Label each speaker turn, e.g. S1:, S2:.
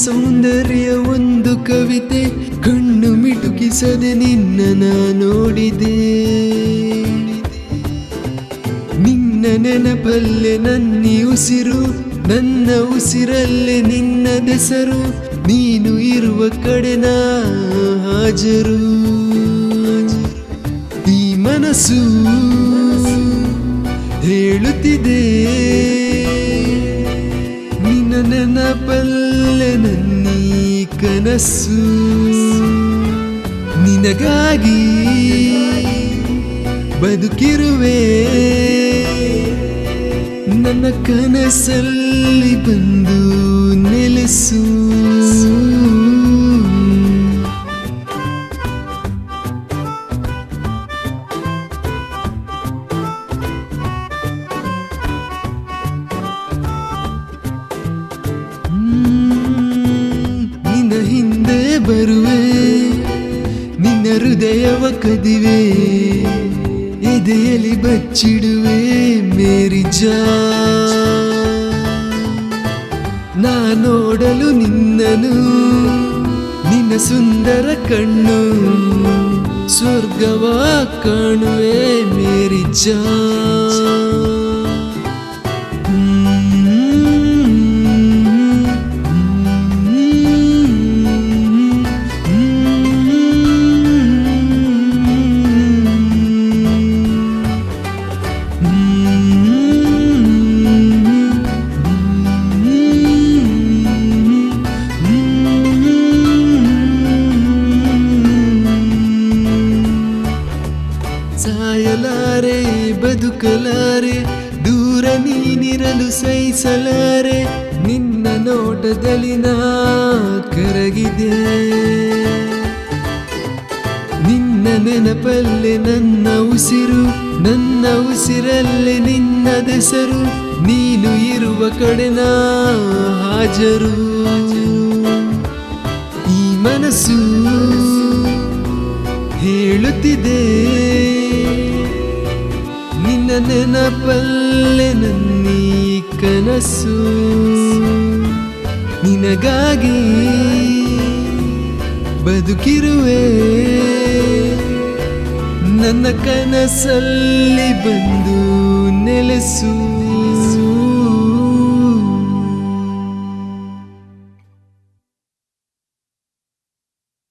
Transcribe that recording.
S1: ಸೌಂದರ್ಯ ಒಂದು ಕವಿತೆ, ಕಣ್ಣು ಮಿಟುಕಿಸದೆ ನಿನ್ನ ನೋಡಿದೆ. ನಿನ್ನ ನೆನಪಲ್ಲೇ ನನ್ನಿ ಉಸಿರು, ನನ್ನ ಉಸಿರಲ್ಲೇ ನಿನ್ನ ದೆಸರು, ನೀನು ಇರುವ ಕಡೆ ನಾ ಹಾಜರು. ಈ ಮನಸ್ಸು ಹೇಳುತ್ತಿದೆ, ನಿನ್ನ ನೆನಪಲ್ಲೇ ನನ್ನೀ ಕನಸು. ನಿನಗಾಗಿ ಬದುಕಿರುವೆ, ನನ್ನ ಕನಸಲ್ಲಿ ಬಂದು ನೆಲೆಸು. ನಿನ್ನ ಹಿಂದೆ ಬರುವೆ, ನಿನ್ನ ಹೃದಯವ ಕದಿವೆ, ಎದೆಯಲ್ಲಿ ಬಚ್ಚಿಡುವೆ ಮೇರಿ ಜಾನ್. ನಾ ನೋಡಲು ನಿನ್ನನು, ನಿನ್ನ ಸುಂದರ ಕಣ್ಣು, ಸ್ವರ್ಗವ ಕಾಣುವೆ ಮೇರಿ ಜಾನ್. ಸಾಯಲಾರೆ ಬದುಕಲಾರೆ, ದೂರ ನೀನಿರಲು ಸಹಿಸಲಾರೆ, ನಿನ್ನ ನೋಟದಲ್ಲಿ ನಾ ಕರಗಿದೆ. ನಿನ್ನ ನೆನಪಲ್ಲೇ ನನ್ನ ಉಸಿರು, ನನ್ನ ಉಸಿರಲ್ಲೇ ನಿನ್ನ ದೆಸರು, ನೀನು ಇರುವ ಕಡೆ ನಾ ಹಾಜರು. ಈ ಮನಸ್ಸು ಹೇಳುತ್ತಿದೆ, ನಿನ್ನ ನೆನಪಲ್ಲೇ ನನ್ನೀ ಕನಸು. ನಿನಗಾಗಿ ಬದುಕಿರುವೆ, ನನ್ನ ಕನಸಲ್ಲಿ ಬಂದು ನೆಲೆಸು.